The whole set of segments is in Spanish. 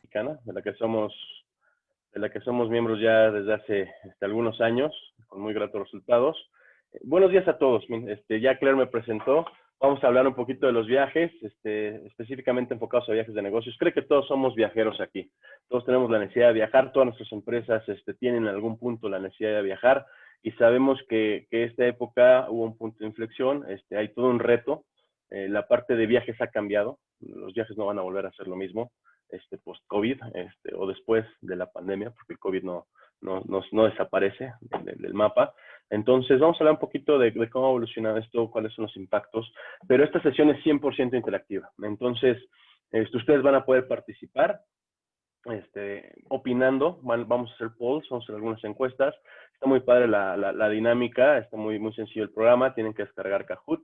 Mexicana, de la que somos miembros ya desde hace algunos años, con muy gratos resultados. Buenos días a todos. Ya Claire me presentó. Vamos a hablar un poquito de los viajes, específicamente enfocados a viajes de negocios. Creo que todos somos viajeros aquí. Todos tenemos la necesidad de viajar. Todas nuestras empresas tienen en algún punto la necesidad de viajar. Y sabemos que esta época hubo un punto de inflexión. Hay todo un reto. La parte de viajes ha cambiado. Los viajes no van a volver a ser lo mismo post-COVID o después de la pandemia, porque el COVID no desaparece del mapa. Entonces, vamos a hablar un poquito de cómo ha evolucionado esto, cuáles son los impactos, pero esta sesión es 100% interactiva. Entonces, ustedes van a poder participar opinando, vamos a hacer polls, vamos a hacer algunas encuestas. Está muy padre la dinámica, está muy sencillo el programa. Tienen que descargar Kahoot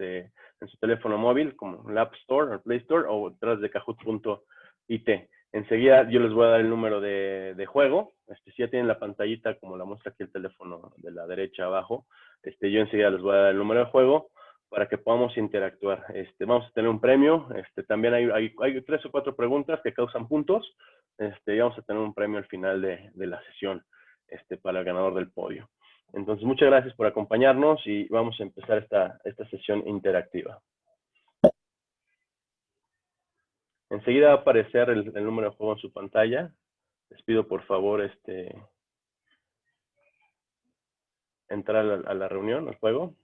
en su teléfono móvil, como el App Store o el Play Store, o detrás de kahoot.it. Enseguida yo les voy a dar el número de juego. Si ya tienen la pantallita, como la muestra aquí el teléfono de la derecha abajo, yo enseguida les voy a dar el número de juego para que podamos interactuar. Vamos a tener un premio. También hay 3 o 4 preguntas que causan puntos. Y vamos a tener un premio al final de la sesión para el ganador del podio. Entonces, muchas gracias por acompañarnos y vamos a empezar esta sesión interactiva. Enseguida va a aparecer el número de juego en su pantalla. Les pido, por favor, entrar a la reunión, al juego.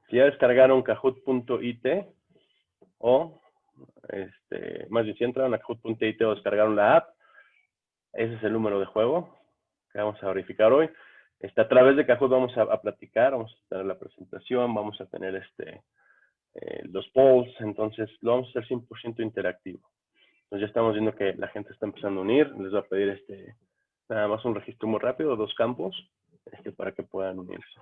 Si ya descargaron kahoot.it o más bien si entraron a kahoot.it o descargaron la app, ese es el número de juego que vamos a verificar hoy. A través de Kahoot vamos a platicar, vamos a tener la presentación, vamos a tener los polls, entonces lo vamos a hacer 100% interactivo. Entonces ya estamos viendo que la gente está empezando a unir. Les voy a pedir nada más un registro muy rápido, 2 campos, para que puedan unirse.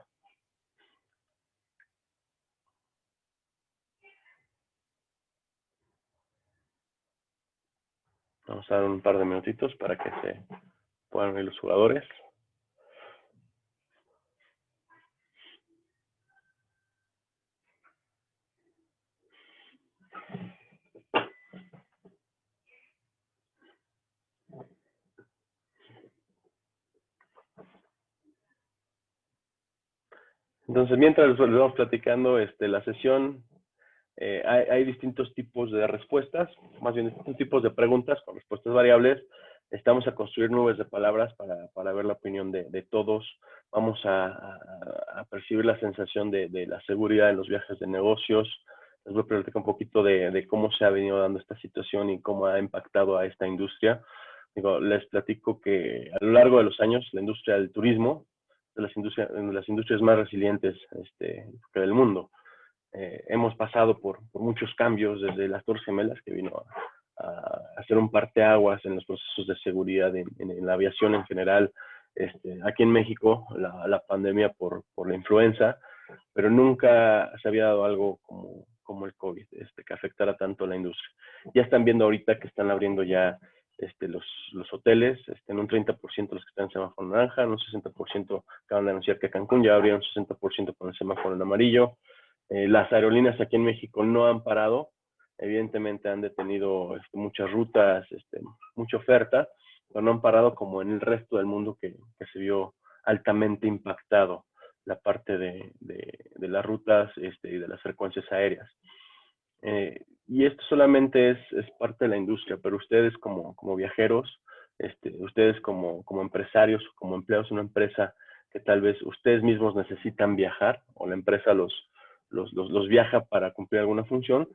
Vamos a dar un par de minutitos para que se puedan unir los jugadores. Entonces, mientras les vamos platicando la sesión, hay distintos tipos de respuestas, más bien distintos tipos de preguntas con respuestas variables. Estamos a construir nubes de palabras para ver la opinión de todos. Vamos a percibir la sensación de la seguridad en los viajes de negocios. Les voy a platicar un poquito de cómo se ha venido dando esta situación y cómo ha impactado a esta industria. Les platico que a lo largo de los años, la industria del turismo, de las industrias más resilientes del mundo. Hemos pasado por muchos cambios, desde las Torres Gemelas, que vino a hacer un parteaguas en los procesos de seguridad en la aviación en general. Aquí en México, la pandemia por la influenza, pero nunca se había dado algo como el COVID, que afectara tanto a la industria. Ya están viendo ahorita que están abriendo ya los hoteles, en un 30% los que están en semáforo naranja, en un 60% acaban de anunciar que Cancún ya abrieron 60% con el semáforo en amarillo. Las aerolíneas aquí en México no han parado, evidentemente han detenido muchas rutas, mucha oferta, pero no han parado como en el resto del mundo que se vio altamente impactado la parte de las rutas y de las frecuencias aéreas. Y esto solamente es parte de la industria, pero ustedes como viajeros, ustedes como empresarios, como empleados de una empresa que tal vez ustedes mismos necesitan viajar, o la empresa los viaja para cumplir alguna función,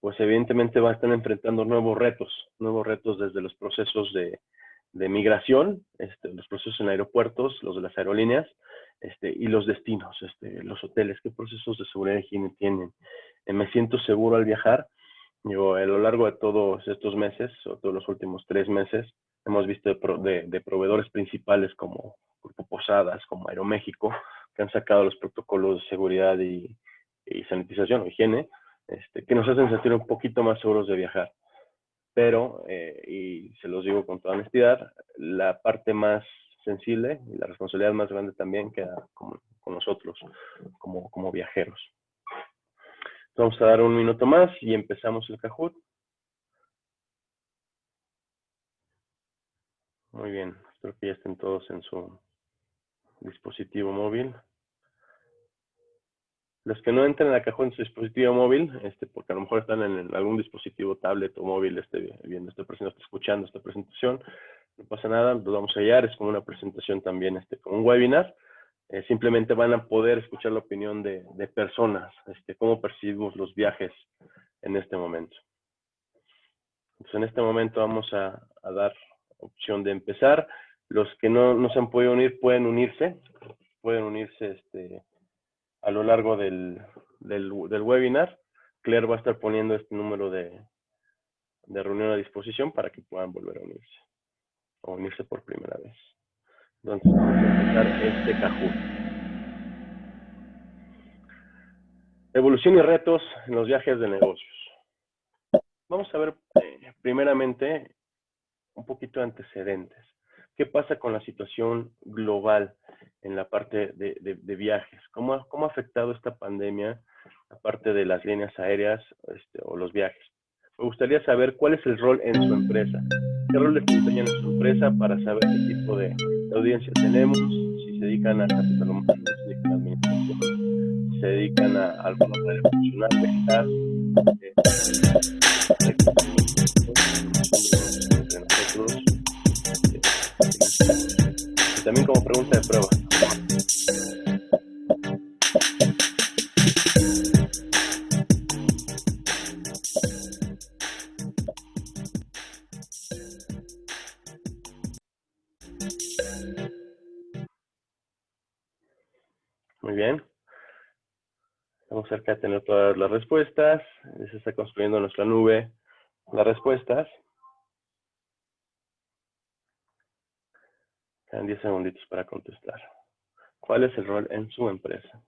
pues evidentemente van a estar enfrentando nuevos retos desde los procesos de migración, los procesos en aeropuertos, los de las aerolíneas, y los destinos, los hoteles, qué procesos de seguridad y higiene tienen. Me siento seguro al viajar. Digo, a lo largo de todos estos meses, o todos los últimos 3 meses, hemos visto de proveedores principales como Grupo Posadas, como Aeroméxico, que han sacado los protocolos de seguridad y sanitización o higiene, que nos hacen sentir un poquito más seguros de viajar. Pero, y se los digo con toda honestidad, la parte más sensible y la responsabilidad más grande también queda con nosotros como viajeros. Vamos a dar un minuto más y empezamos el Kahoot. Muy bien, espero que ya estén todos en su dispositivo móvil. Los que no entren a Kahoot en su dispositivo móvil, porque a lo mejor están en algún dispositivo tablet o móvil, viendo escuchando esta presentación, no pasa nada, los vamos a hallar, es como una presentación también, como un webinar. Simplemente van a poder escuchar la opinión de personas, cómo percibimos los viajes en este momento. Entonces, en este momento vamos a dar opción de empezar. Los que no se han podido unir pueden unirse a lo largo del webinar. Claire va a estar poniendo este número de reunión a disposición para que puedan volver a unirse o unirse por primera vez. Entonces vamos a empezar Kahoot. Evolución y retos en los viajes de negocios. Vamos a ver primeramente un poquito de antecedentes. ¿Qué pasa con la situación global en la parte de viajes? ¿Cómo ha afectado esta pandemia la parte de las líneas aéreas o los viajes? Me gustaría saber cuál es el rol en su empresa. ¿Qué rol desempeñan en su empresa para saber qué tipo de audiencia tenemos? Si se dedican a capital humano, si se dedican a administración, si se dedican a alguna manera funcional, ventas, entre nosotros. Y también como pregunta de prueba. Muy bien. Vamos cerca de tener todas las respuestas. Se está construyendo nuestra nube las respuestas. Quedan 10 segunditos para contestar. ¿Cuál es el rol en su empresa?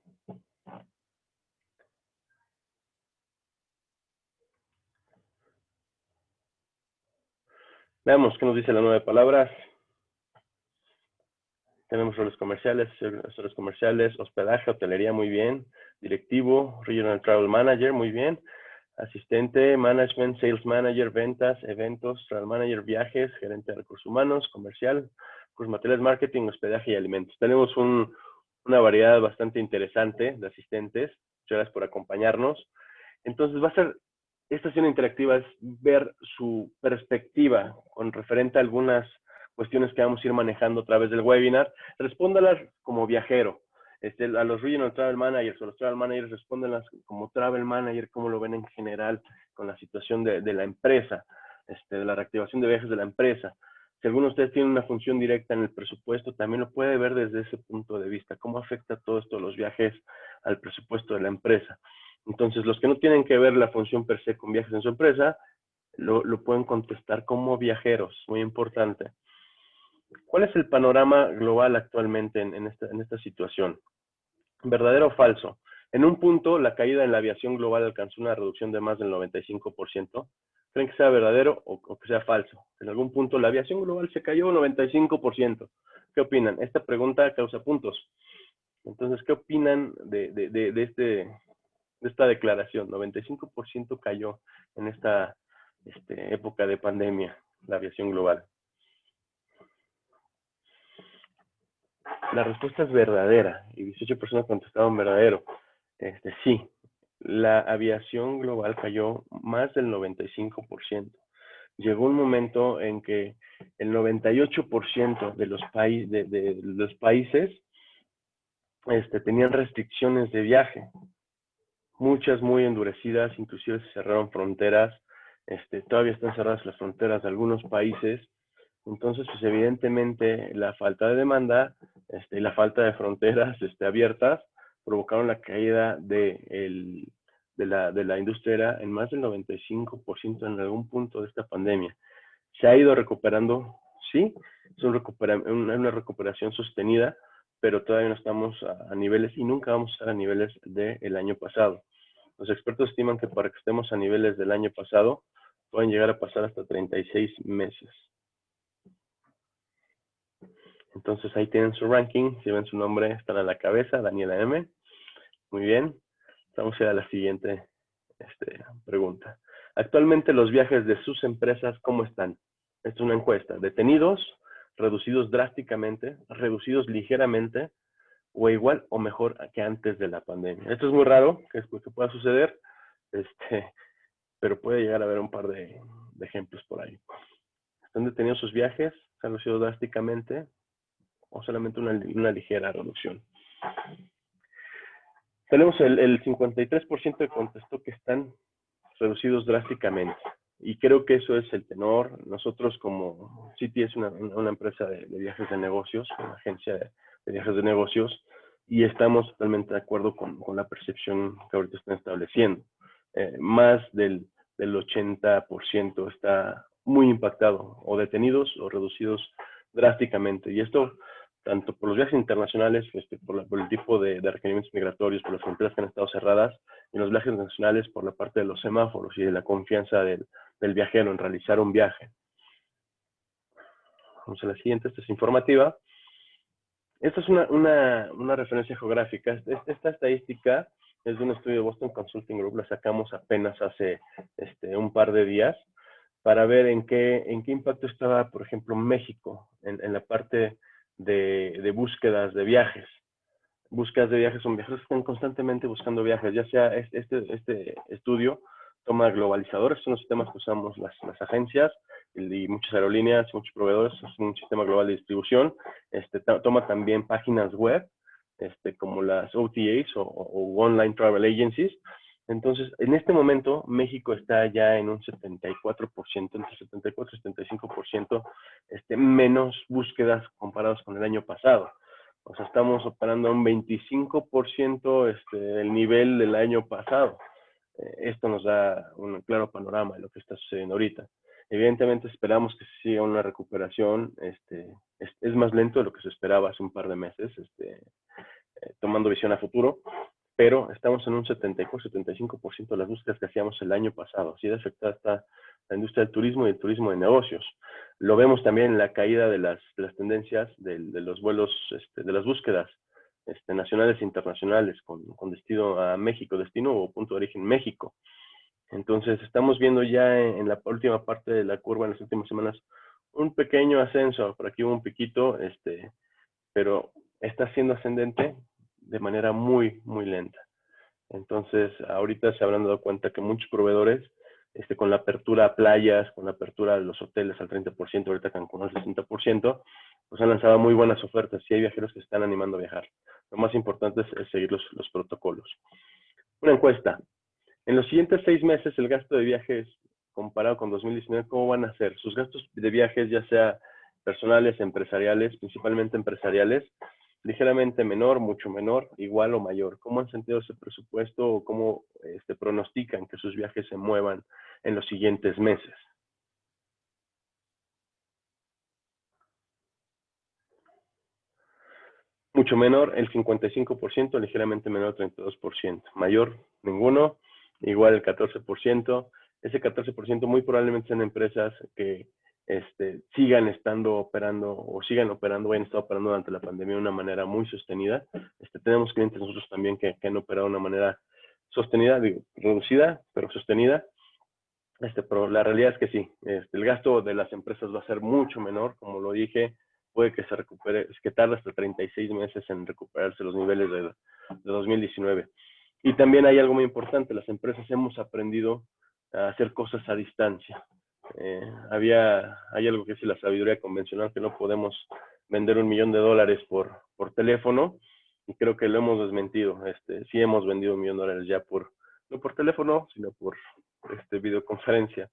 Veamos qué nos dice la 9 palabras. Tenemos roles comerciales, hospedaje, hotelería, muy bien. Directivo, Regional Travel Manager, muy bien. Asistente, Management, Sales Manager, ventas, eventos, Travel Manager, viajes, gerente de recursos humanos, comercial, recursos materiales, marketing, hospedaje y alimentos. Tenemos una variedad bastante interesante de asistentes. Muchas gracias por acompañarnos. Entonces esta sesión interactiva es ver su perspectiva con referente a algunas cuestiones que vamos a ir manejando a través del webinar. Respóndalas como viajero. A los Regional Travel Managers o los Travel Managers, respóndanlas como Travel Manager, cómo lo ven en general con la situación de la empresa, de la reactivación de viajes de la empresa. Si alguno de ustedes tiene una función directa en el presupuesto, también lo puede ver desde ese punto de vista. ¿Cómo afecta todo esto los viajes al presupuesto de la empresa? Entonces, los que no tienen que ver la función per se con viajes en su empresa, lo pueden contestar como viajeros, muy importante. ¿Cuál es el panorama global actualmente en esta situación? ¿Verdadero o falso? En un punto, la caída en la aviación global alcanzó una reducción de más del 95%. ¿Creen que sea verdadero o que sea falso? En algún punto, la aviación global se cayó 95%. ¿Qué opinan? Esta pregunta causa puntos. Entonces, ¿qué opinan de esta declaración? 95% cayó en esta época de pandemia, la aviación global. La respuesta es verdadera y 18 personas contestaron verdadero. Sí, la aviación global cayó más del 95%. Llegó un momento en que el 98% de los países tenían restricciones de viaje. Muchas muy endurecidas, inclusive se cerraron fronteras. Todavía están cerradas las fronteras de algunos países. Entonces, pues evidentemente la falta de demanda y la falta de fronteras abiertas provocaron la caída de la industria en más del 95% en algún punto de esta pandemia. Se ha ido recuperando, sí, es una recuperación sostenida, pero todavía no estamos a niveles y nunca vamos a estar a niveles del año pasado. Los expertos estiman que para que estemos a niveles del año pasado pueden llegar a pasar hasta 36 meses. Entonces ahí tienen su ranking, si ven su nombre están a la cabeza, Daniela M. Muy bien, vamos a ir a la siguiente pregunta. Actualmente los viajes de sus empresas, ¿cómo están? Esta es una encuesta. ¿Detenidos, reducidos drásticamente, reducidos ligeramente, o igual o mejor que antes de la pandemia? Esto es muy raro que pueda suceder, pero puede llegar a haber un par de ejemplos por ahí. ¿Están detenidos sus viajes? ¿Se han reducido drásticamente? ¿O solamente una ligera reducción? Tenemos el 53% que contestó que están reducidos drásticamente. Y creo que eso es el tenor. Nosotros como Citi es una empresa de viajes de negocios, una agencia de viajes de negocios, y estamos totalmente de acuerdo con la percepción que ahorita están estableciendo. Más del 80% está muy impactado, o detenidos o reducidos drásticamente. Y esto tanto por los viajes internacionales, por el tipo de requerimientos migratorios, por las fronteras que han estado cerradas, y los viajes nacionales por la parte de los semáforos y de la confianza del viajero en realizar un viaje. Vamos a la siguiente, esta es informativa. Esta es una referencia geográfica. Esta estadística es de un estudio de Boston Consulting Group, la sacamos apenas hace un par de días, para ver en qué impacto estaba, por ejemplo, México en la parte de búsquedas de viajes. Búsquedas de viajes son viajeros que están constantemente buscando viajes, ya sea este estudio toma globalizadores, son los sistemas que usamos las agencias y muchas aerolíneas, muchos proveedores, es un sistema global de distribución. Toma también páginas web, como las OTAs o Online Travel Agencies. Entonces, en este momento, México está ya en un 74%, entre 74 y 75%, menos búsquedas comparados con el año pasado. O sea, estamos operando a un 25% el nivel del año pasado. Esto nos da un claro panorama de lo que está sucediendo ahorita. Evidentemente esperamos que siga una recuperación. Es más lento de lo que se esperaba hace un par de meses, tomando visión a futuro, pero estamos en un 74-75% de las búsquedas que hacíamos el año pasado. Así de afectada está la industria del turismo y el turismo de negocios. Lo vemos también en la caída de las tendencias de los vuelos, de las búsquedas nacionales e internacionales con destino a México, destino o punto de origen México. Entonces estamos viendo ya en la última parte de la curva en las últimas semanas un pequeño ascenso, por aquí hubo un piquito, pero está siendo ascendente de manera muy, muy lenta. Entonces, ahorita se habrán dado cuenta que muchos proveedores, con la apertura a playas, con la apertura de los hoteles al 30%, ahorita Cancún al 60%, pues han lanzado muy buenas ofertas y hay viajeros que están animando a viajar. Lo más importante es seguir los protocolos. Una encuesta. En los siguientes 6 meses, el gasto de viajes comparado con 2019, ¿cómo van a ser? Sus gastos de viajes, ya sea personales, empresariales, principalmente empresariales, ligeramente menor, mucho menor, igual o mayor. ¿Cómo han sentido ese presupuesto o cómo pronostican que sus viajes se muevan en los siguientes meses? Mucho menor, el 55%, ligeramente menor, 32%. Mayor, ninguno, igual el 14%. Ese 14% muy probablemente sean empresas que sigan estando operando o sigan operando o hayan estado operando durante la pandemia de una manera muy sostenida. Tenemos clientes nosotros también que han operado de una manera sostenida, digo, reducida, pero sostenida. Pero la realidad es que sí, el gasto de las empresas va a ser mucho menor, como lo dije, puede que se recupere, es que tarda hasta 36 meses en recuperarse los niveles de 2019. Y también hay algo muy importante, las empresas hemos aprendido a hacer cosas a distancia. Hay algo que es la sabiduría convencional, que no podemos vender $1.000.000 por teléfono, y creo que lo hemos desmentido. Sí hemos vendido $1.000.000 ya no por teléfono, sino por videoconferencia.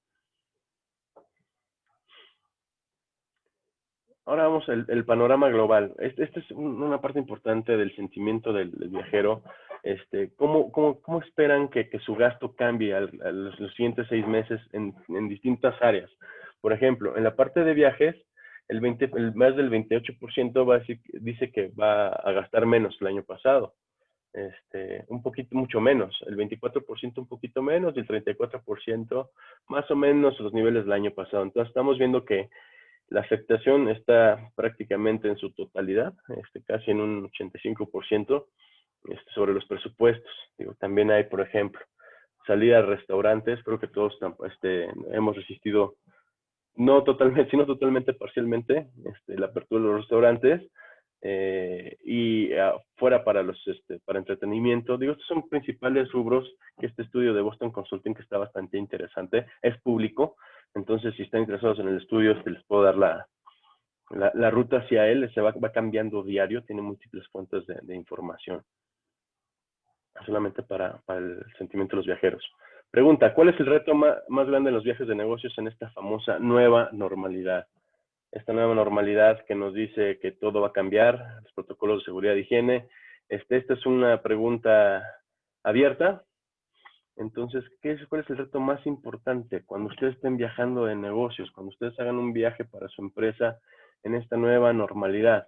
Ahora vamos al panorama global. Esta es una parte importante del sentimiento del viajero. ¿Cómo esperan que su gasto cambie a los siguientes 6 meses en distintas áreas? Por ejemplo, en la parte de viajes, más del 28% dice que va a gastar menos que el año pasado. Un poquito, mucho menos, el 24% un poquito menos y el 34% más o menos los niveles del año pasado. Entonces estamos viendo que la afectación está prácticamente en su totalidad, casi en un 85% sobre los presupuestos. Digo, también hay, por ejemplo, salir a restaurantes. Creo que todos hemos resistido, no totalmente, sino totalmente, parcialmente, la apertura de los restaurantes. Y fuera para entretenimiento. Digo, estos son principales rubros que este estudio de Boston Consulting, que está bastante interesante, es público. Entonces, si están interesados en el estudio, les puedo dar la ruta hacia él. Se va cambiando diario, tiene múltiples fuentes de información, solamente para el sentimiento de los viajeros. Pregunta, ¿cuál es el reto más grande en los viajes de negocios en esta famosa nueva normalidad? Esta nueva normalidad que nos dice que todo va a cambiar, los protocolos de seguridad e higiene. Esta es una pregunta abierta. Entonces, ¿cuál es el reto más importante cuando ustedes estén viajando de negocios, cuando ustedes hagan un viaje para su empresa en esta nueva normalidad?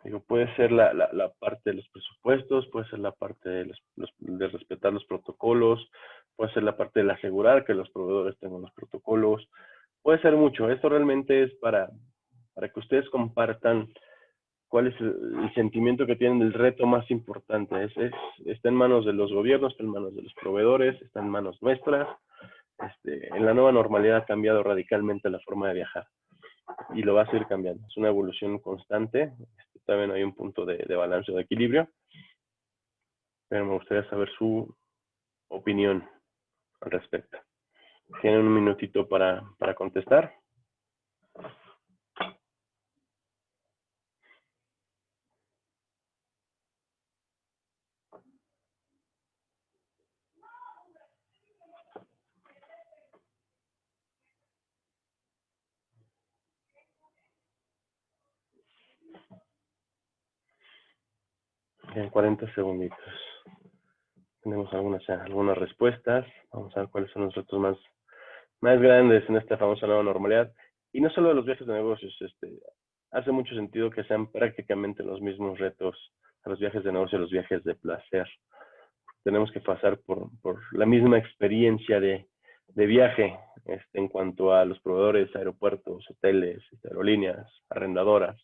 Digo, puede ser la parte de los presupuestos, puede ser la parte de respetar los protocolos, puede ser la parte de asegurar que los proveedores tengan los protocolos, puede ser mucho. Esto realmente es para que ustedes compartan cuál es el sentimiento que tienen del reto más importante. Está en manos de los gobiernos, está en manos de los proveedores, está en manos nuestras. En la nueva normalidad ha cambiado radicalmente la forma de viajar y lo va a seguir cambiando. Es una evolución constante. También hay un punto de balance o de equilibrio, pero me gustaría saber su opinión al respecto. ¿Tienen un minutito para contestar? En 40 segunditos. Tenemos algunas respuestas. Vamos a ver cuáles son los retos más grandes en esta famosa nueva normalidad. Y no solo de los viajes de negocios. Hace mucho sentido que sean prácticamente los mismos retos a los viajes de negocio y a los viajes de placer. Tenemos que pasar por la misma experiencia de viaje en cuanto a los proveedores, aeropuertos, hoteles, aerolíneas, arrendadoras,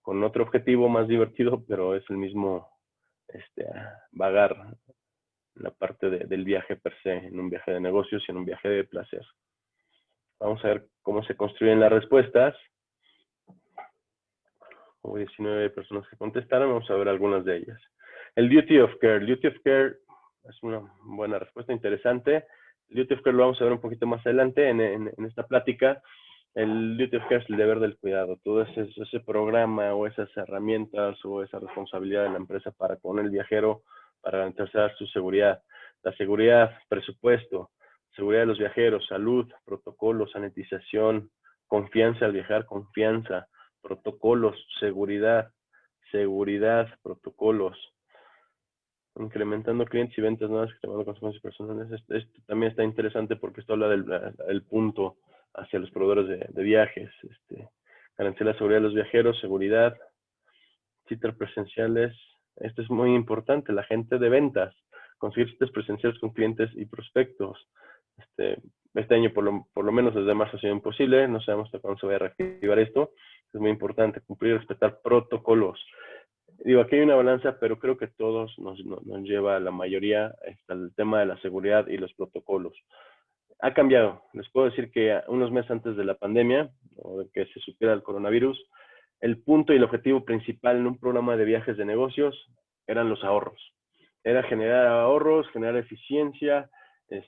con otro objetivo más divertido, pero es el mismo vagar la parte del viaje per se, en un viaje de negocios y en un viaje de placer. Vamos a ver cómo se construyen las respuestas. Hubo 19 personas que contestaron, vamos a ver algunas de ellas. El duty of care. El duty of care es una buena respuesta, interesante. El duty of care lo vamos a ver un poquito más adelante en esta plática. El duty of care es el deber del cuidado. Todo ese programa o esas herramientas o esa responsabilidad de la empresa para con el viajero, para garantizar su seguridad. La seguridad, presupuesto, seguridad de los viajeros, salud, protocolos, sanitización, confianza al viajar, confianza, protocolos, seguridad, protocolos, incrementando clientes y ventas nuevas, extremando consecuencias personales. Esto también está interesante porque esto habla del punto hacia los proveedores de viajes. Garantizar la seguridad de los viajeros, seguridad, citas presenciales. Esto es muy importante, la gente de ventas, conseguir citas presenciales con clientes y prospectos. Este año, por lo menos desde marzo, ha sido imposible. No sabemos hasta cuándo se va a reactivar esto. Es muy importante cumplir y respetar protocolos. Digo, aquí hay una balanza, pero creo que todos nos lleva a la mayoría el tema de la seguridad y los protocolos. Ha cambiado. Les puedo decir que unos meses antes de la pandemia, o de que se supiera el coronavirus, el punto y el objetivo principal en un programa de viajes de negocios eran los ahorros. Era generar ahorros, generar eficiencia,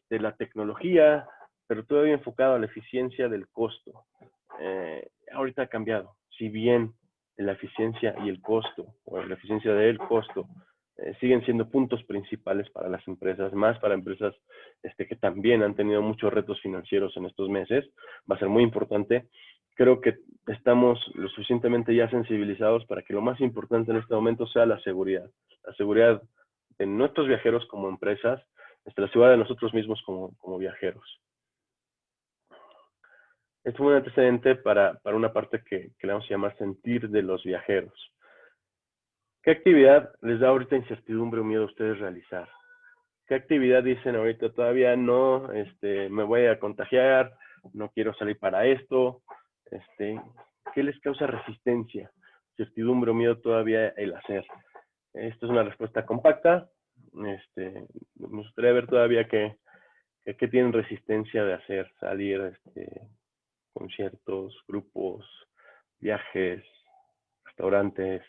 la tecnología, pero todavía enfocado a la eficiencia del costo. Ahorita ha cambiado. Si bien la eficiencia y el costo, o la eficiencia del costo, siguen siendo puntos principales para las empresas, más para empresas que también han tenido muchos retos financieros en estos meses, va a ser muy importante. Creo que estamos lo suficientemente ya sensibilizados para que lo más importante en este momento sea la seguridad de nuestros viajeros como empresas, la seguridad de nosotros mismos como viajeros. Esto es un antecedente para una parte que le vamos a llamar sentir de los viajeros. ¿Qué actividad les da ahorita incertidumbre o miedo a ustedes realizar? ¿Qué actividad dicen ahorita? Todavía no, me voy a contagiar, no quiero salir para esto. ¿Qué les causa resistencia, incertidumbre o miedo todavía el hacer? Esta es una respuesta compacta. Me gustaría ver todavía qué tienen resistencia de hacer, salir, conciertos, grupos, viajes, restaurantes.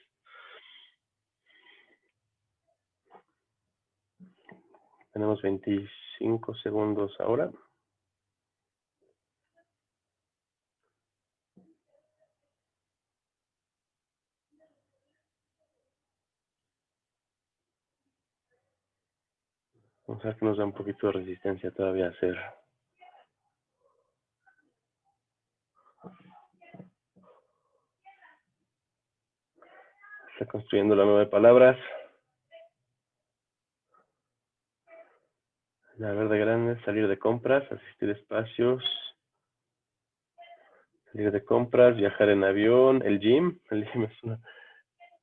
Tenemos 25 segundos ahora. Vamos a ver que nos da un poquito de resistencia todavía a hacer. Está construyendo la 9 palabras. La verde grande, salir de compras, asistir a espacios, salir de compras, viajar en avión, el gym es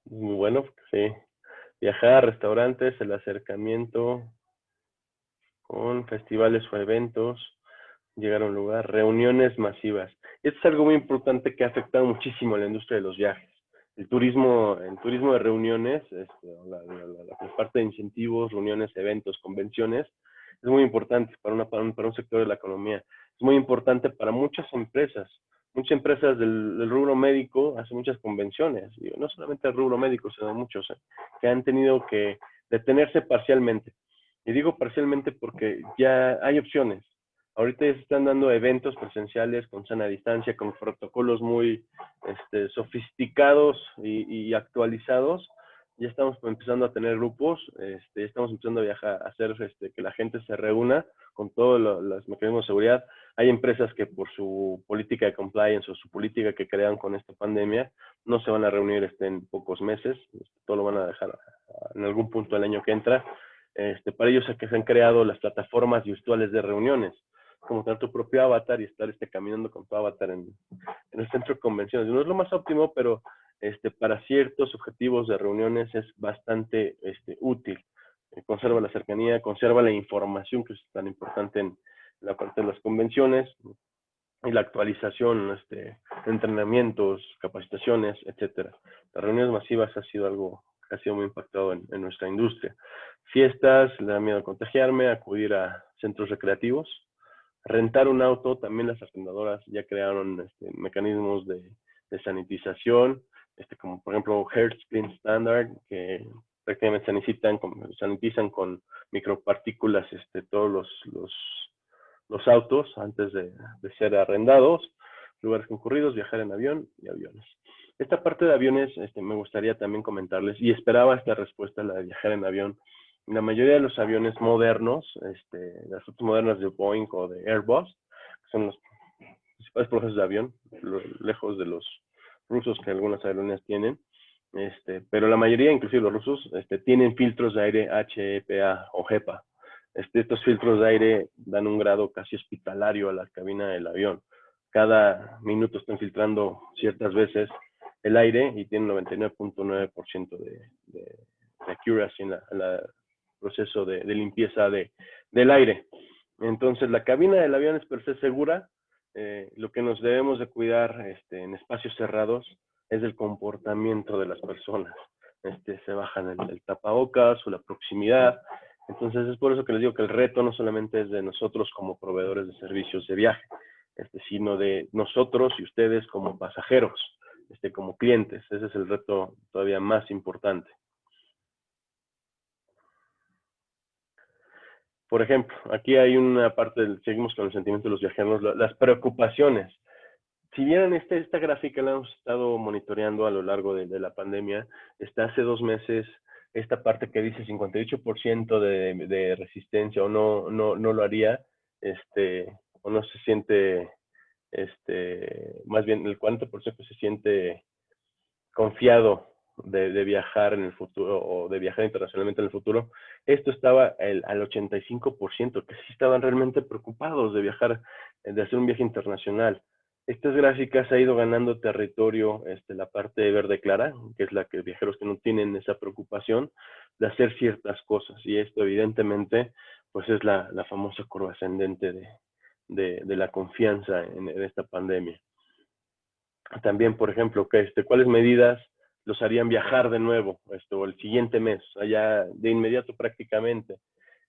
muy bueno, sí. Viajar, restaurantes, el acercamiento con festivales o eventos, llegar a un lugar, reuniones masivas. Esto es algo muy importante que ha afectado muchísimo a la industria de los viajes. El turismo de reuniones, la parte de incentivos, reuniones, eventos, convenciones, es muy importante para un sector de la economía. Es muy importante para muchas empresas. Muchas empresas del rubro médico hacen muchas convenciones. Y no solamente el rubro médico, sino muchos que han tenido que detenerse parcialmente. Y digo parcialmente porque ya hay opciones. Ahorita se están dando eventos presenciales con sana distancia, con protocolos muy sofisticados y actualizados. Ya estamos empezando a tener grupos, estamos empezando a viajar, a hacer que la gente se reúna con todos los mecanismos de seguridad. Hay empresas que por su política de compliance o su política que crean con esta pandemia, no se van a reunir en pocos meses, todo lo van a dejar en algún punto del año que entra. Para ellos es que se han creado las plataformas virtuales de reuniones, como tener tu propio avatar y estar caminando con tu avatar en el centro de convenciones. No es lo más óptimo, pero para ciertos objetivos de reuniones es bastante útil. Conserva la cercanía, conserva la información que es tan importante en la parte de las convenciones y la actualización, entrenamientos, capacitaciones, etcétera. Las reuniones masivas ha sido algo que ha sido muy impactado en nuestra industria. Fiestas, le da miedo contagiarme, acudir a centros recreativos, rentar un auto, también las arrendadoras ya crearon mecanismos de sanitización, como por ejemplo Hertz Clean Standard, que prácticamente sanitizan con micropartículas todos los autos antes de ser arrendados, lugares concurridos, viajar en avión y aviones. Esta parte de aviones me gustaría también comentarles, y esperaba esta respuesta, la de viajar en avión. La mayoría de los aviones modernos, las flotas modernas de Boeing o de Airbus, que son los principales procesos de avión, lejos de los rusos que algunas aerolíneas tienen, pero la mayoría, inclusive los rusos, tienen filtros de aire HEPA o HEPA. Estos filtros de aire dan un grado casi hospitalario a la cabina del avión. Cada minuto están filtrando ciertas veces el aire y tienen 99.9% de accuracy en el proceso de limpieza del aire. Entonces, la cabina del avión es per se segura. Lo que nos debemos de cuidar en espacios cerrados es el comportamiento de las personas. Se bajan el tapabocas o la proximidad. Entonces, es por eso que les digo que el reto no solamente es de nosotros como proveedores de servicios de viaje, sino de nosotros y ustedes como pasajeros, como clientes. Ese es el reto todavía más importante. Por ejemplo, aquí hay una parte, seguimos con el sentimiento de los viajeros, las preocupaciones. Si vieran esta gráfica, la hemos estado monitoreando a lo largo de la pandemia, está hace 2 meses esta parte que dice 58% de resistencia o no lo haría, o no se siente, más bien el 40% se siente confiado de viajar en el futuro o de viajar internacionalmente en el futuro. Esto estaba al 85%, que sí estaban realmente preocupados de viajar, de hacer un viaje internacional. Estas gráficas ha ido ganando territorio la parte verde clara, que es la que viajeros que no tienen esa preocupación de hacer ciertas cosas. Y esto evidentemente pues es la famosa curva ascendente de la confianza en esta pandemia. También, por ejemplo, ¿cuáles medidas los harían viajar de nuevo, el siguiente mes, allá de inmediato prácticamente.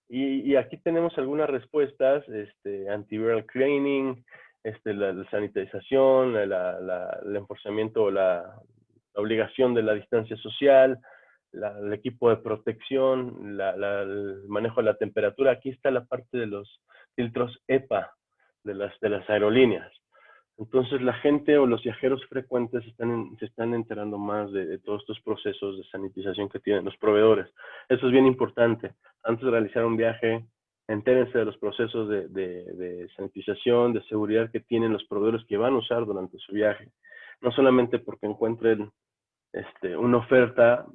Y aquí tenemos algunas respuestas, antiviral cleaning, la sanitización, el enforzamiento o la obligación de la distancia social, el equipo de protección, el manejo de la temperatura. Aquí está la parte de los filtros EPA de las aerolíneas. Entonces la gente o los viajeros frecuentes se están enterando más de todos estos procesos de sanitización que tienen los proveedores. Eso es bien importante. Antes de realizar un viaje, entérense de los procesos de sanitización, de seguridad que tienen los proveedores que van a usar durante su viaje. No solamente porque encuentren una oferta,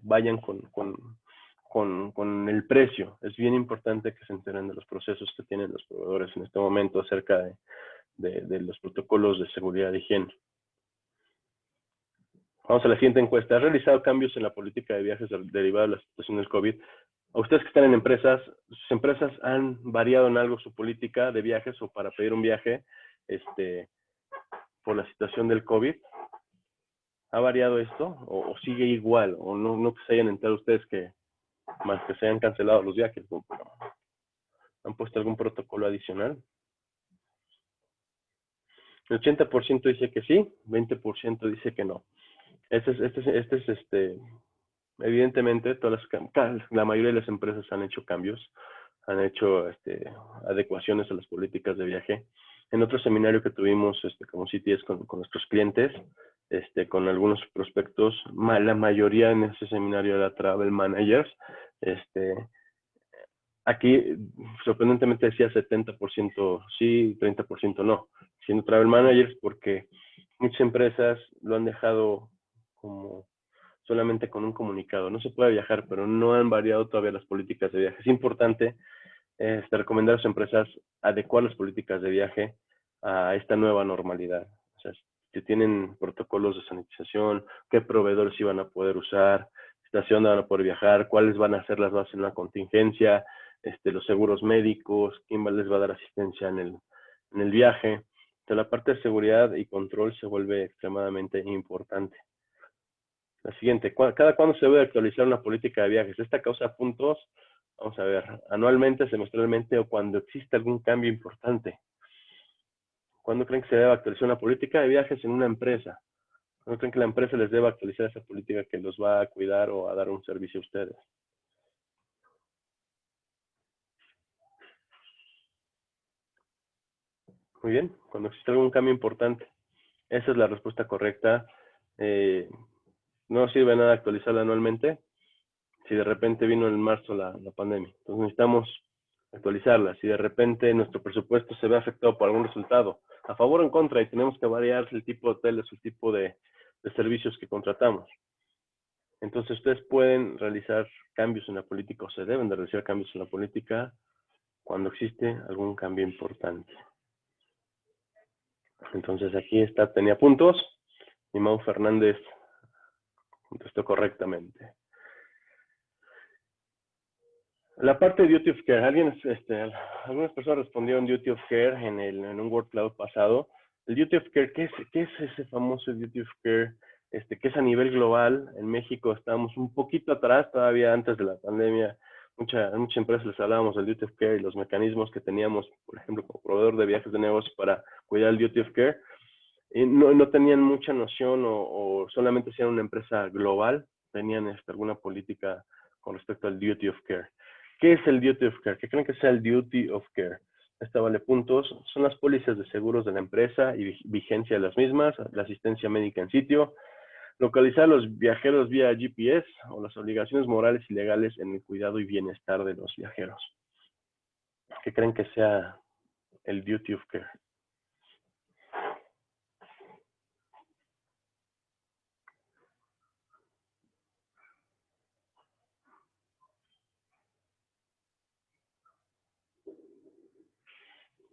vayan con el precio. Es bien importante que se enteren de los procesos que tienen los proveedores en este momento acerca de los protocolos de seguridad y higiene. Vamos a la siguiente encuesta. ¿Ha realizado cambios en la política de viajes derivados de la situación del COVID? A ustedes que están en empresas, ¿sus empresas han variado en algo su política de viajes o para pedir un viaje por la situación del COVID? ¿Ha variado esto o sigue igual? ¿O no que se hayan enterado ustedes que más que se hayan cancelado los viajes? ¿Han puesto algún protocolo adicional? El 80% dice que sí, 20% dice que no. Evidentemente, la mayoría de las empresas han hecho cambios, han hecho adecuaciones a las políticas de viaje. En otro seminario que tuvimos como CTS con nuestros clientes, con algunos prospectos, la mayoría en ese seminario era Travel Managers. Aquí, sorprendentemente, decía 70% sí, 30% no. Siendo Travel Managers, porque muchas empresas lo han dejado como solamente con un comunicado. No se puede viajar, pero no han variado todavía las políticas de viaje. Es importante recomendar a las empresas adecuar las políticas de viaje a esta nueva normalidad. O sea, si tienen protocolos de sanitización, qué proveedores iban a poder usar, hacia dónde van a poder viajar, cuáles van a ser las bases en una contingencia, los seguros médicos, quién les va a dar asistencia en el viaje. Entonces, la parte de seguridad y control se vuelve extremadamente importante. La siguiente, ¿cada cuándo se debe actualizar una política de viajes? Esta causa puntos, vamos a ver, anualmente, semestralmente o cuando existe algún cambio importante. ¿Cuándo creen que se debe actualizar una política de viajes en una empresa? ¿Cuándo creen que la empresa les debe actualizar esa política que los va a cuidar o a dar un servicio a ustedes? Muy bien, cuando existe algún cambio importante. Esa es la respuesta correcta. No sirve nada actualizarla anualmente si de repente vino en marzo la pandemia. Entonces necesitamos actualizarla. Si de repente nuestro presupuesto se ve afectado por algún resultado, a favor o en contra, y tenemos que variar el tipo de hoteles, el tipo de servicios que contratamos. Entonces ustedes pueden realizar cambios en la política o se deben de realizar cambios en la política cuando existe algún cambio importante. Entonces aquí tenía puntos y Mau Fernández contestó correctamente. La parte de duty of care, algunas personas respondieron duty of care en un word cloud pasado. El duty of care, ¿qué es ese famoso duty of care? Que es a nivel global. En México estábamos un poquito atrás, todavía antes de la pandemia. Muchas empresas les hablábamos del duty of care y los mecanismos que teníamos, por ejemplo, como proveedor de viajes de negocios para cuidar el duty of care. Y no tenían mucha noción o solamente si era una empresa global, tenían alguna política con respecto al duty of care. ¿Qué es el duty of care? ¿Qué creen que sea el duty of care? Esta vale puntos. Son las pólizas de seguros de la empresa y vigencia de las mismas, la asistencia médica en sitio, localizar a los viajeros vía GPS o las obligaciones morales y legales en el cuidado y bienestar de los viajeros. ¿Qué creen que sea el duty of care?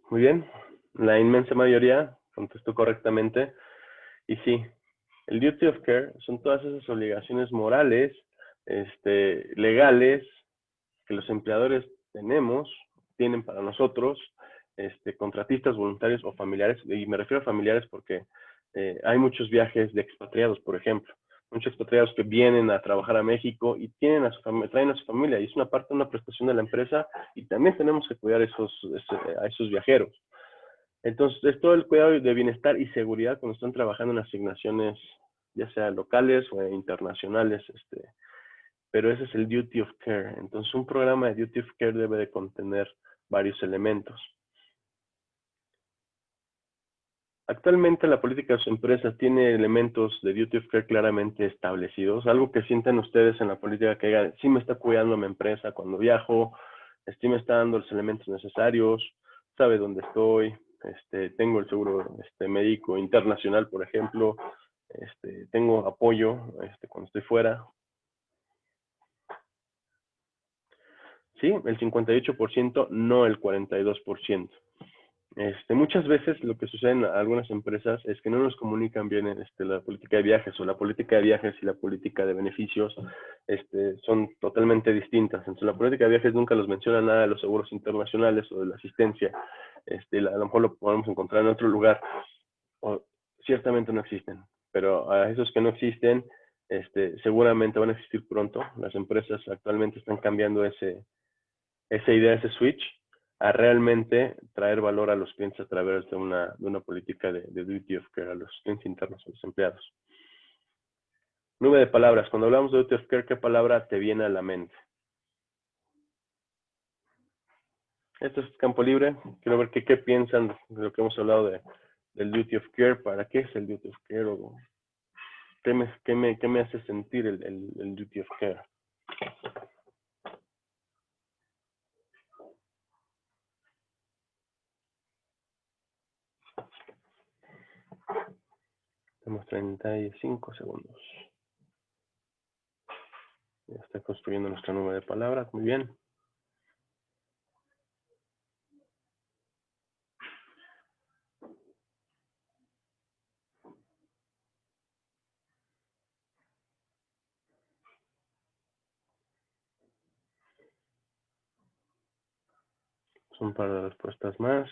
Muy bien, la inmensa mayoría contestó correctamente. Y sí, el duty of care son todas esas obligaciones morales, legales, que los empleadores tienen para nosotros, contratistas, voluntarios o familiares, y me refiero a familiares porque hay muchos viajes de expatriados, por ejemplo. muchos expatriados que vienen a trabajar a México y tienen traen a su familia, y es una parte de una prestación de la empresa, y también tenemos que cuidar a esos viajeros. Entonces, es todo el cuidado de bienestar y seguridad cuando están trabajando en asignaciones, ya sea locales o internacionales, pero ese es el duty of care. Entonces, un programa de duty of care debe de contener varios elementos. Actualmente la política de sus empresas tiene elementos de duty of care claramente establecidos, algo que sientan ustedes en la política que digan, sí me está cuidando mi empresa cuando viajo, sí me está dando los elementos necesarios, sabe dónde estoy, tengo el seguro médico internacional, por ejemplo, tengo apoyo cuando estoy fuera. Sí, el 58%, no el 42%. Muchas veces lo que sucede en algunas empresas es que no nos comunican bien la política de viajes, o la política de viajes y la política de beneficios son totalmente distintas. Entonces, la política de viajes nunca los menciona nada de los seguros internacionales o de la asistencia. A lo mejor lo podemos encontrar en otro lugar, o ciertamente no existen, pero a esos que no existen, seguramente van a existir pronto. Las empresas actualmente están cambiando esa idea, ese switch, a realmente traer valor a los clientes a través de una política de duty of care a los clientes internos, a los empleados. Nube de palabras. Cuando hablamos de duty of care, ¿qué palabra te viene a la mente? Esto es campo libre. Quiero ver qué piensan de lo que hemos hablado del duty of care. ¿Para qué es el duty of care? ¿O qué me hace sentir el duty of care? Tenemos 35 segundos. Ya está construyendo nuestra nube de palabras. Muy bien. Son un par de respuestas más.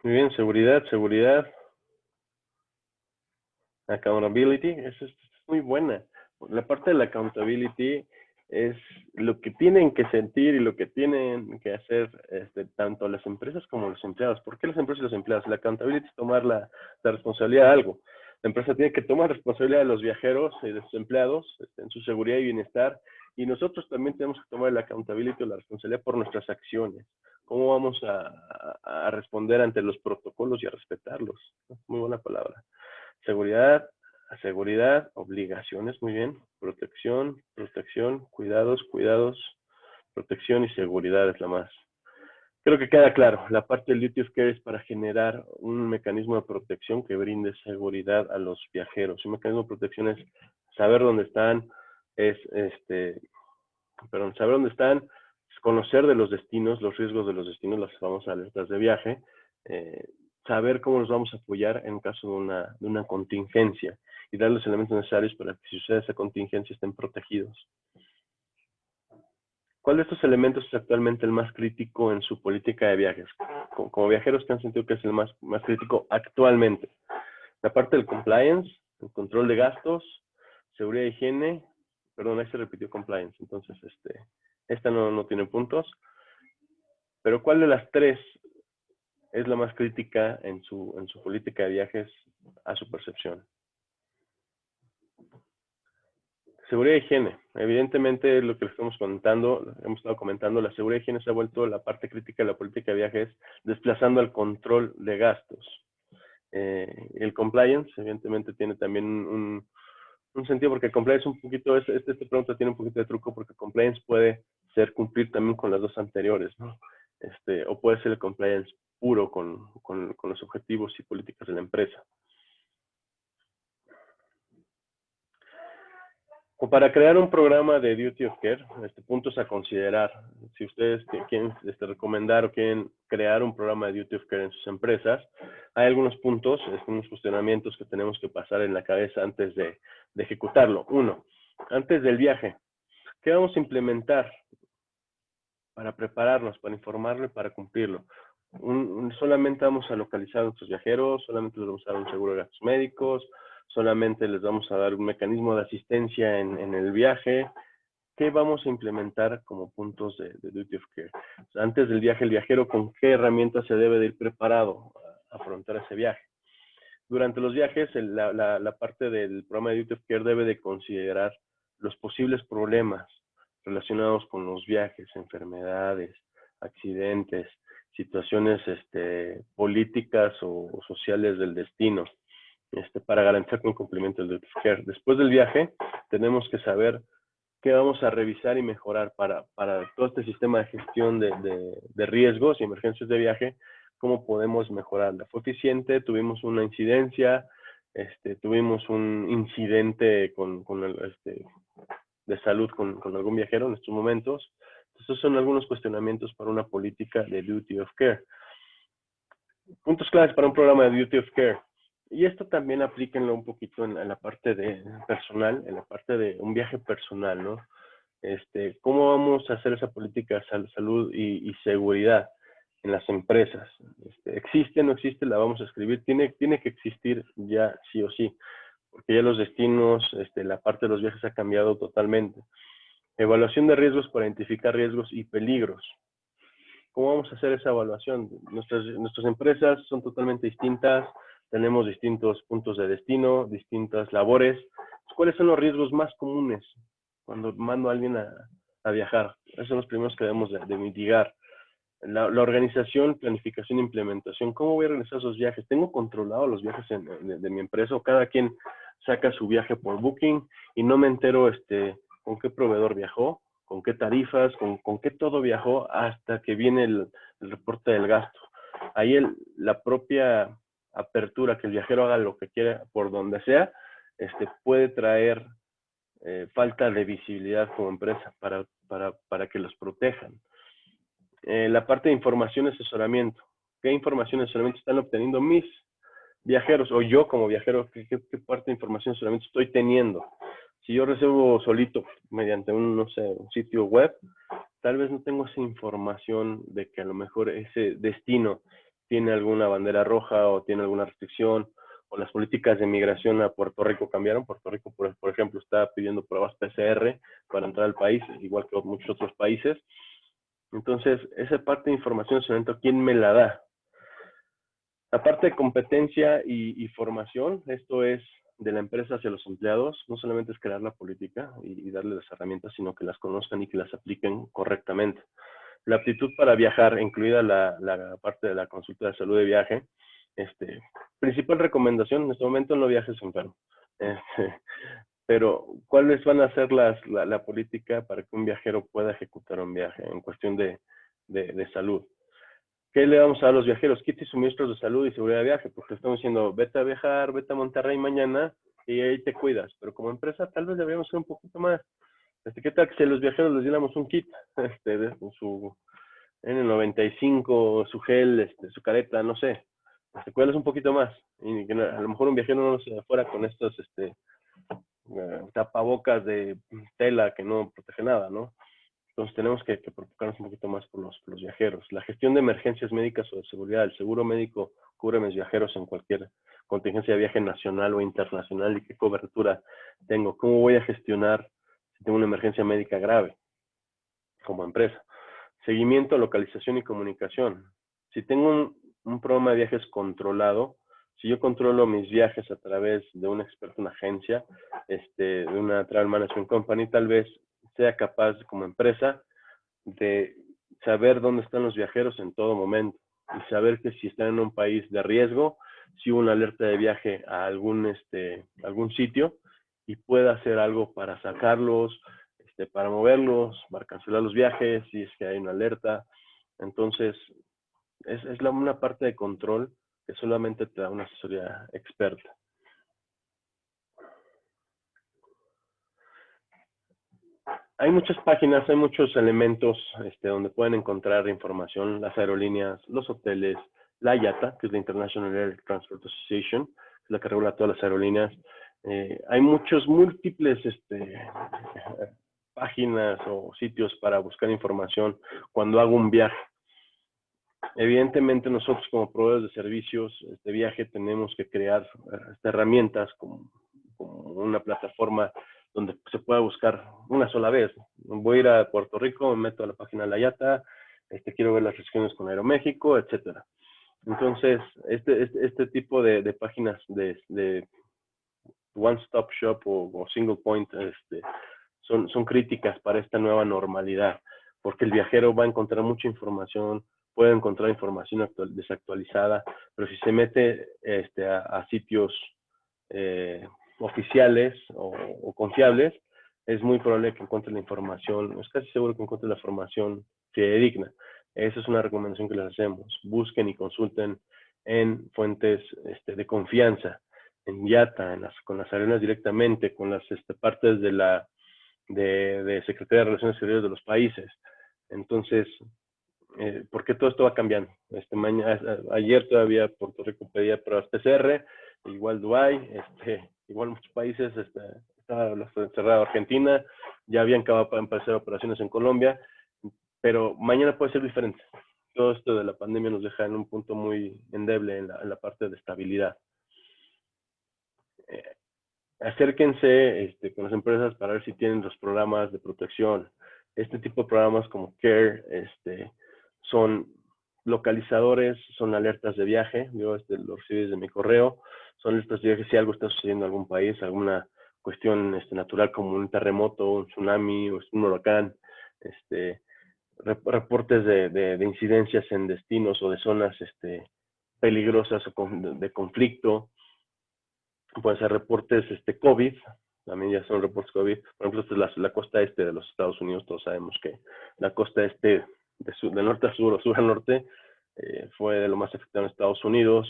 Muy bien, seguridad. Accountability, eso es muy buena. La parte de la accountability es lo que tienen que sentir y lo que tienen que hacer tanto las empresas como los empleados. ¿Por qué las empresas y los empleados? La accountability es tomar la responsabilidad de algo. La empresa tiene que tomar responsabilidad de los viajeros y de sus empleados en su seguridad y bienestar. Y nosotros también tenemos que tomar la accountability o la responsabilidad por nuestras acciones. ¿Cómo vamos a responder ante los protocolos y a respetarlos? Muy buena palabra. Seguridad, obligaciones, muy bien. Protección, cuidados, protección y seguridad es la más. Creo que queda claro, la parte del duty of care es para generar un mecanismo de protección que brinde seguridad a los viajeros. Un mecanismo de protección es saber dónde están, saber dónde están, conocer de los destinos, los riesgos de los destinos, las famosas alertas de viaje, saber cómo nos vamos a apoyar en caso de una contingencia y dar los elementos necesarios para que si sucede esa contingencia estén protegidos. ¿Cuál de estos elementos es actualmente el más crítico en su política de viajes? Como viajeros, ¿qué han sentido que es el más crítico actualmente? La parte del compliance, el control de gastos, seguridad e higiene. Perdón, ahí se repitió compliance, entonces esta no tiene puntos. Pero ¿cuál de las tres es la más crítica en su política de viajes a su percepción? Seguridad e higiene. Evidentemente, lo que les estamos comentando, hemos estado comentando, la seguridad e higiene se ha vuelto la parte crítica de la política de viajes, desplazando al control de gastos. El compliance, evidentemente, tiene también un sentido, porque el compliance un poquito, esta pregunta tiene un poquito de truco, porque compliance puede ser cumplir también con las dos anteriores, ¿no? O puede ser el compliance puro con los objetivos y políticas de la empresa. O para crear un programa de duty of care, puntos a considerar. Si ustedes quieren recomendar o quieren crear un programa de duty of care en sus empresas, hay algunos puntos, unos cuestionamientos que tenemos que pasar en la cabeza antes de ejecutarlo. Uno, Antes del viaje, ¿qué vamos a implementar para prepararnos, para informarlo y para cumplirlo? Solamente vamos a localizar a nuestros viajeros, solamente les vamos a dar un seguro de gastos médicos, solamente les vamos a dar un mecanismo de asistencia en el viaje. ¿Qué vamos a implementar como puntos de duty of care? O sea, antes del viaje, el viajero, ¿con qué herramientas se debe de ir preparado a afrontar ese viaje? Durante los viajes, la parte del programa de duty of care debe de considerar los posibles problemas relacionados con los viajes, enfermedades, accidentes, situaciones políticas o sociales del destino, para garantizar el cumplimiento del duty of care. Después del viaje, tenemos que saber qué vamos a revisar y mejorar para todo este sistema de gestión de riesgos y emergencias de viaje, cómo podemos mejorarla. ¿Fue eficiente? ¿Tuvimos una incidencia? ¿Tuvimos un incidente de salud con algún viajero en estos momentos? Estos son algunos cuestionamientos para una política de duty of care. Puntos claves para un programa de duty of care. Y esto también aplíquenlo un poquito en la parte de personal, en la parte de un viaje personal, ¿no? ¿Cómo vamos a hacer esa política de salud y seguridad en las empresas? ¿Existe, no existe? La vamos a escribir. Tiene que existir ya sí o sí, porque ya los destinos, la parte de los viajes ha cambiado totalmente. Evaluación de riesgos para identificar riesgos y peligros. ¿Cómo vamos a hacer esa evaluación? Nuestras empresas son totalmente distintas, tenemos distintos puntos de destino, distintas labores. ¿Cuáles son los riesgos más comunes cuando mando a alguien a viajar? Esos son los primeros que debemos de mitigar. La organización, planificación e implementación. ¿Cómo voy a realizar esos viajes? ¿Tengo controlado los viajes de mi empresa o cada quien saca su viaje por Booking y no me entero con qué proveedor viajó, con qué tarifas, con qué todo viajó hasta que viene el reporte del gasto? Ahí la propia apertura, que el viajero haga lo que quiera por donde sea, puede traer falta de visibilidad como empresa para que los protejan. La parte de información y asesoramiento. ¿Qué información y asesoramiento están obteniendo mis viajeros? O yo como viajero, ¿qué parte de información y asesoramiento estoy teniendo? Si yo recibo solito mediante un sitio web, tal vez no tengo esa información de que a lo mejor ese destino tiene alguna bandera roja o tiene alguna restricción, o las políticas de migración a Puerto Rico cambiaron. Puerto Rico, por ejemplo, está pidiendo pruebas PCR para entrar al país, igual que muchos otros países. Entonces, esa parte de información, ¿quién me la da? La parte de competencia y formación, esto es de la empresa hacia los empleados, no solamente es crear la política y darle las herramientas, sino que las conozcan y que las apliquen correctamente. La aptitud para viajar, incluida la parte de la consulta de salud de viaje. Principal recomendación, en este momento no viajes enfermo. Pero, ¿cuáles van a ser la política para que un viajero pueda ejecutar un viaje en cuestión de salud? ¿Qué le vamos a dar a los viajeros? Kits y suministros de salud y seguridad de viaje, porque estamos diciendo, vete a viajar, vete a Monterrey mañana y ahí te cuidas. Pero como empresa tal vez deberíamos ser un poquito más. ¿Qué tal que si a los viajeros les diéramos un kit? Su N95, su gel, su careta, no sé. Cuídalos un poquito más. Y que a lo mejor un viajero no se fuera con estos tapabocas de tela que no protege nada, ¿no? Entonces tenemos que preocuparnos un poquito más por los viajeros. La gestión de emergencias médicas o de seguridad. El seguro médico cubre a mis viajeros en cualquier contingencia de viaje nacional o internacional. ¿Y qué cobertura tengo? ¿Cómo voy a gestionar si tengo una emergencia médica grave como empresa? Seguimiento, localización y comunicación. Si tengo un programa de viajes controlado, si yo controlo mis viajes a través de un experto, una agencia, de una travel management company, tal vez sea capaz como empresa de saber dónde están los viajeros en todo momento y saber que si están en un país de riesgo, si hubo una alerta de viaje a algún sitio y pueda hacer algo para sacarlos, para moverlos, para cancelar los viajes, si es que hay una alerta. Entonces, es una parte de control que solamente te da una asesoría experta. Hay muchas páginas, hay muchos elementos donde pueden encontrar información, las aerolíneas, los hoteles, la IATA, que es la International Air Transport Association, que es la que regula todas las aerolíneas, Hay múltiples páginas o sitios para buscar información cuando hago un viaje. Evidentemente nosotros como proveedores de servicios de viaje tenemos que crear herramientas como una plataforma donde se pueda buscar una sola vez. Voy a ir a Puerto Rico, me meto a la página de la IATA, quiero ver las sesiones con Aeroméxico, etcétera. Entonces, este tipo de páginas de one-stop shop o single point son críticas para esta nueva normalidad, porque el viajero va a encontrar mucha información, puede encontrar información desactualizada, pero si se mete a sitios oficiales o confiables, es muy probable que encuentre la información, es casi seguro que encuentre la información fidedigna. Esa es una recomendación que les hacemos. Busquen y consulten en fuentes de confianza, en IATA, con las aerolíneas directamente, con las partes de Secretaría de Relaciones Exteriores de los países. Entonces, porque todo esto va cambiando. Ayer todavía Puerto Rico pedía pruebas PCR, igual Dubái, igual muchos países, estaba cerrado Argentina, ya habían acabado para empezar operaciones en Colombia, pero mañana puede ser diferente. Todo esto de la pandemia nos deja en un punto muy endeble en la parte de estabilidad. Acérquense con las empresas para ver si tienen los programas de protección. Este tipo de programas como CARE son localizadores, son alertas de viaje. Yo lo recibí desde mi correo. Son alertas de viaje si algo está sucediendo en algún país, alguna cuestión natural como un terremoto, un tsunami o un huracán. Reportes de incidencias en destinos o de zonas peligrosas o de conflicto. Pueden ser reportes COVID, también ya son reportes COVID. Por ejemplo, esta es la costa este de los Estados Unidos. Todos sabemos que la costa este de norte a sur o sur a norte fue de lo más afectado en Estados Unidos.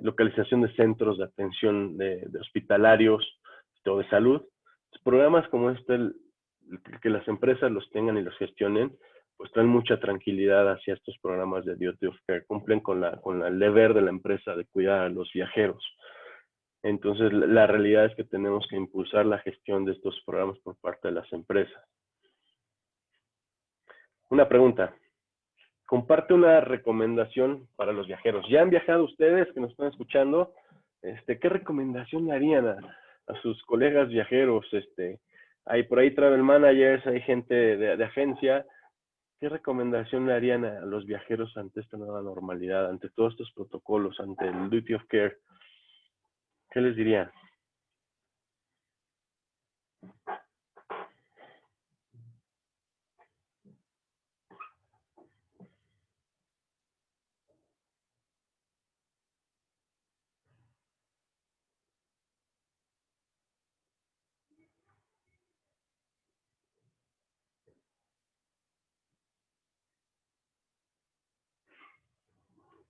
Localización de centros de atención de hospitalarios o de salud. Programas como que las empresas los tengan y los gestionen, pues traen mucha tranquilidad hacia estos programas de duty of care. Cumplen con el deber de la empresa de cuidar a los viajeros. Entonces, la realidad es que tenemos que impulsar la gestión de estos programas por parte de las empresas. Una pregunta. Comparte una recomendación para los viajeros. ¿Ya han viajado ustedes que nos están escuchando? ¿Qué recomendación le harían a sus colegas viajeros? Hay por ahí travel managers, hay gente de agencia. ¿Qué recomendación le harían a los viajeros ante esta nueva normalidad, ante todos estos protocolos, ante el duty of care? ¿Qué les dirían?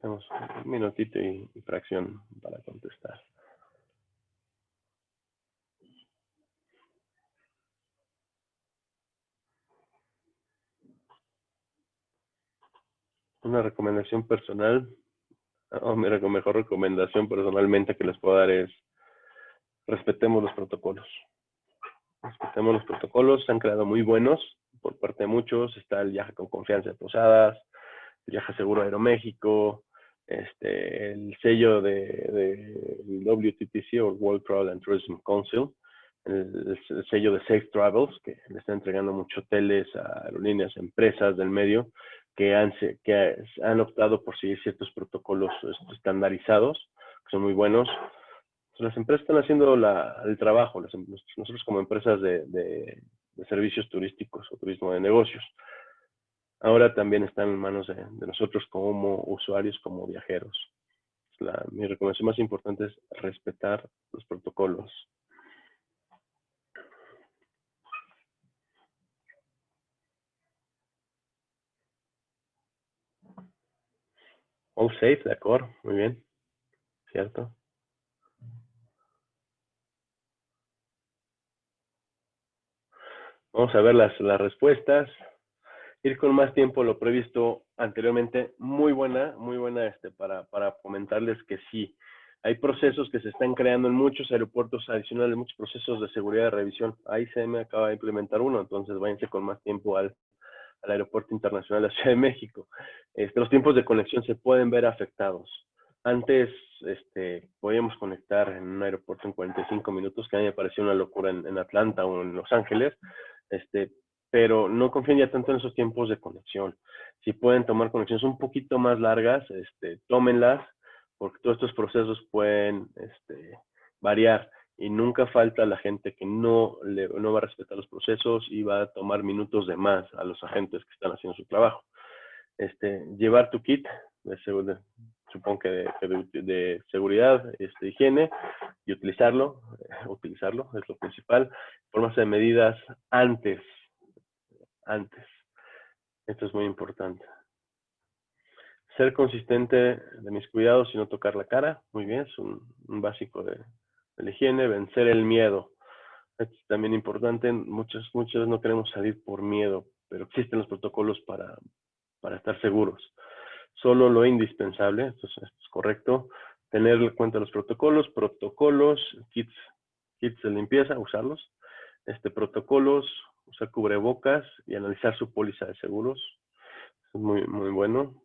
Tenemos un minutito y fracción para contestar. Una recomendación personal, o mi mejor recomendación personalmente que les puedo dar es respetemos los protocolos. Respetemos los protocolos, se han creado muy buenos por parte de muchos. Está el viaje con confianza de Posadas, el viaje seguro a Aeroméxico, el sello de WTTC o World Travel and Tourism Council, el sello de Safe Travels, que le está entregando muchos hoteles, a aerolíneas, empresas del medio, que han optado por seguir ciertos protocolos estandarizados, que son muy buenos. Las empresas están haciendo el trabajo, nosotros como empresas de servicios turísticos o turismo de negocios. Ahora también están en manos de nosotros como usuarios, como viajeros. Mi recomendación más importante es respetar los protocolos. All safe, de acuerdo, muy bien, cierto. Vamos a ver las respuestas. Ir con más tiempo lo previsto anteriormente, muy buena para comentarles que sí. Hay procesos que se están creando en muchos aeropuertos adicionales, muchos procesos de seguridad de revisión. AICM acaba de implementar uno, entonces váyanse con más tiempo al Aeropuerto Internacional de la Ciudad de México. Los tiempos de conexión se pueden ver afectados. Antes podíamos conectar en un aeropuerto en 45 minutos, que a mí me pareció una locura en Atlanta o en Los Ángeles, pero no confíen ya tanto en esos tiempos de conexión. Si pueden tomar conexiones un poquito más largas, tómenlas, porque todos estos procesos pueden variar y nunca falta la gente que no va a respetar los procesos y va a tomar minutos de más a los agentes que están haciendo su trabajo. Llevar tu kit de seguridad, supongo que de seguridad, higiene, y utilizarlo es lo principal. Formas de medidas antes. Esto es muy importante. Ser consistente de mis cuidados y no tocar la cara. Muy bien, es un básico de la higiene. Vencer el miedo. Esto es también importante. Muchos no queremos salir por miedo, pero existen los protocolos para estar seguros. Solo lo indispensable, esto es correcto. Tener en cuenta los protocolos, kits de limpieza, usarlos. Protocolos, usar cubrebocas y analizar su póliza de seguros. Es muy, muy bueno.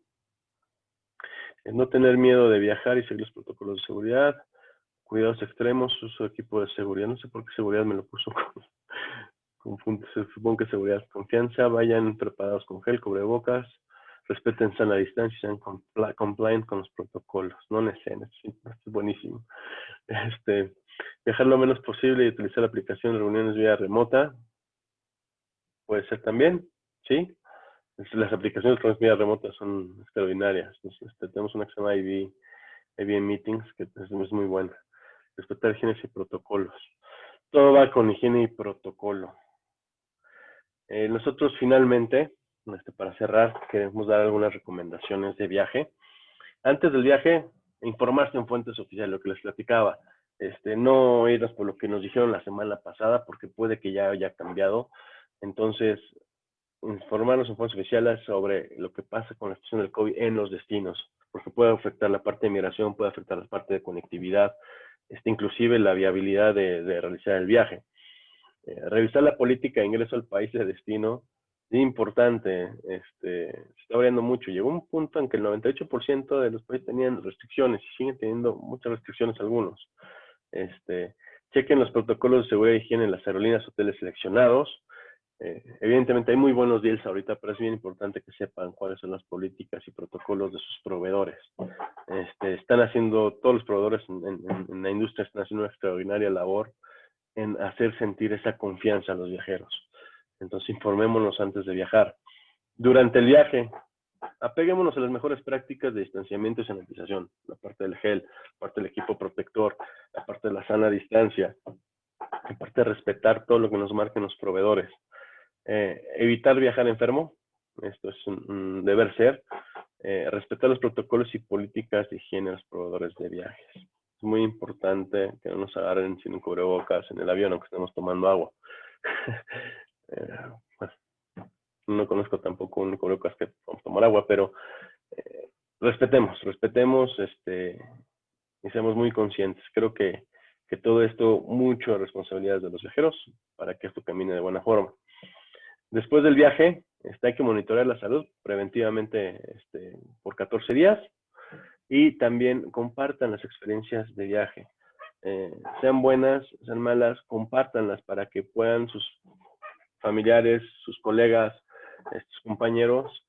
No tener miedo de viajar y seguir los protocolos de seguridad. Cuidados extremos, uso de equipo de seguridad. No sé por qué seguridad me lo puso con puntos. Supongo que seguridad. Confianza, vayan preparados con gel, cubrebocas. Respeten sana distancia, sean compliant con los protocolos. No necesiten, esto es buenísimo. Viajar lo menos posible y utilizar la aplicación de reuniones vía remota. Puede ser también, ¿sí? Las aplicaciones de vía remota son extraordinarias. Entonces, tenemos una que se llama IBM Meetings, que es muy buena. Respetar higiene y protocolos. Todo va con higiene y protocolo. Nosotros finalmente, para cerrar, queremos dar algunas recomendaciones de viaje. Antes del viaje, informarse en fuentes oficiales, lo que les platicaba. No irnos por lo que nos dijeron la semana pasada, porque puede que ya haya cambiado. Entonces, informarnos en fuentes oficiales sobre lo que pasa con la situación del COVID en los destinos, porque puede afectar la parte de migración, puede afectar la parte de conectividad, inclusive la viabilidad de realizar el viaje. Revisar la política de ingreso al país de destino es importante. Se está variando mucho. Llegó un punto en que el 98% de los países tenían restricciones y siguen teniendo muchas restricciones algunos. Chequen los protocolos de seguridad y higiene en las aerolíneas, hoteles seleccionados. Evidentemente hay muy buenos deals ahorita, pero es bien importante que sepan cuáles son las políticas y protocolos de sus proveedores. Están haciendo, todos los proveedores en la industria están haciendo una extraordinaria labor en hacer sentir esa confianza a los viajeros. Entonces, informémonos antes de viajar. Durante el viaje, apeguémonos a las mejores prácticas de distanciamiento y sanitización. La parte del gel, la parte del equipo protector, la parte de la sana distancia, la parte de respetar todo lo que nos marquen los proveedores. Evitar viajar enfermo, esto es un deber ser. Respetar los protocolos y políticas de higiene a los proveedores de viajes. Es muy importante que no nos agarren sin un cubrebocas en el avión, aunque estemos tomando agua. Bueno, no conozco tampoco un cubrebocas que podamos tomar agua, pero respetemos y seamos muy conscientes. Creo que todo esto, mucho responsabilidad de los viajeros para que esto camine de buena forma. Después del viaje, hay que monitorear la salud preventivamente por 14 días y también compartan las experiencias de viaje. Sean buenas, sean malas, compártanlas para que puedan sus familiares, sus colegas, sus compañeros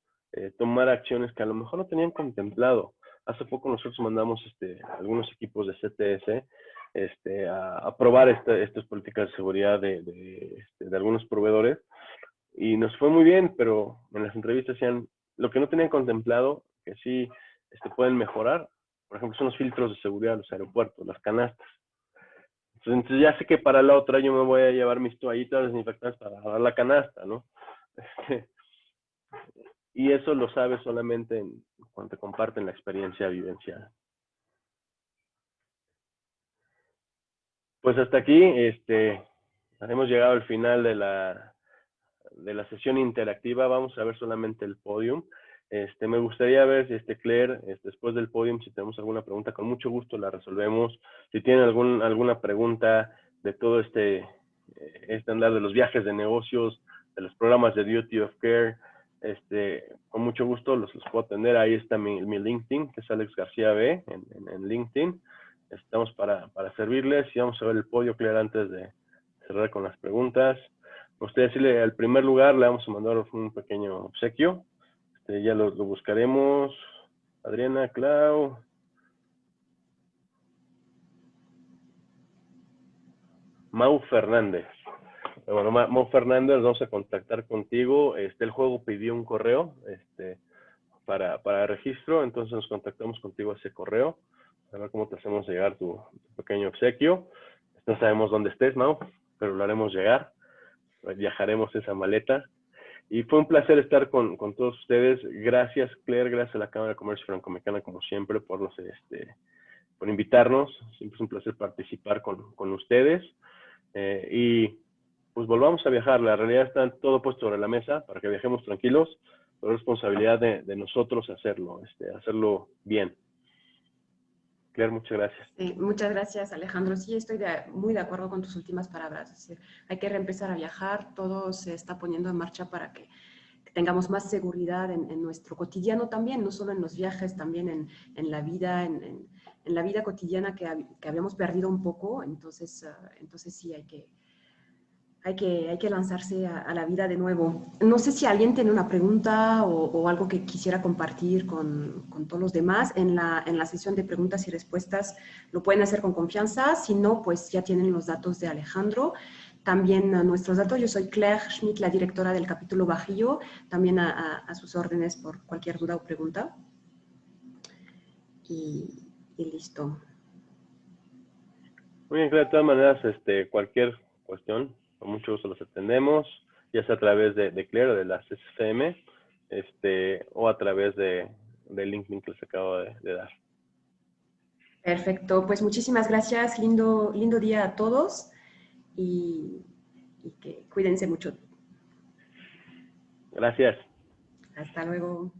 tomar acciones que a lo mejor no tenían contemplado. Hace poco nosotros mandamos algunos equipos de CTS a probar estas políticas de seguridad de algunos proveedores y nos fue muy bien, pero en las entrevistas decían lo que no tenían contemplado, que sí pueden mejorar. Por ejemplo, son los filtros de seguridad de los aeropuertos, las canastas. Entonces ya sé que para la otra yo me voy a llevar mis toallitas desinfectantes para dar la canasta, ¿no? Y eso lo sabes solamente cuando te comparten la experiencia vivencial. Pues hasta aquí, hemos llegado al final de la sesión interactiva. Vamos a ver solamente el podium. Me gustaría ver, Claire, después del podium, si tenemos alguna pregunta, con mucho gusto la resolvemos. Si tienen alguna pregunta de todo este andar de los viajes de negocios, de los programas de Duty of Care, con mucho gusto los puedo atender. Ahí está mi LinkedIn, que es Alex García B, en LinkedIn. Estamos para servirles y vamos a ver el podio, Claire, antes de cerrar con las preguntas. Me gustaría decirle, al primer lugar, le vamos a mandar un pequeño obsequio. Ya lo buscaremos. Adriana, Clau. Mau Fernández. Bueno, Mau Fernández, vamos a contactar contigo. El juego pidió un correo para registro, entonces nos contactamos contigo a ese correo. A ver cómo te hacemos llegar tu pequeño obsequio. No sabemos dónde estés, Mau, pero lo haremos llegar. Viajaremos esa maleta. Y fue un placer estar con todos ustedes. Gracias, Claire, gracias a la Cámara de Comercio Franco-Mexicana, como siempre, por invitarnos. Siempre es un placer participar con ustedes. Y pues volvamos a viajar. La realidad está todo puesto sobre la mesa para que viajemos tranquilos, pero es responsabilidad de nosotros hacerlo bien. Claire, muchas gracias. Muchas gracias, Alejandro. Sí, estoy muy de acuerdo con tus últimas palabras. Es decir, hay que reempezar a viajar, todo se está poniendo en marcha para que tengamos más seguridad en nuestro cotidiano también, no solo en los viajes, también en la vida, en la vida cotidiana que habíamos perdido un poco. Entonces sí, hay que lanzarse a la vida de nuevo. No sé si alguien tiene una pregunta o algo que quisiera compartir con todos los demás. En la sesión de preguntas y respuestas lo pueden hacer con confianza. Si no, pues ya tienen los datos de Alejandro. También nuestros datos. Yo soy Claire Schmidt, la directora del capítulo Bajío. También a sus órdenes por cualquier duda o pregunta. Y listo. Muy bien, Claire, de todas maneras, cualquier cuestión, con mucho gusto los atendemos, ya sea a través de Claire o de las SFM, o a través del LinkedIn que les acabo de dar. Perfecto, pues muchísimas gracias, lindo día a todos y que cuídense mucho. Gracias. Hasta luego.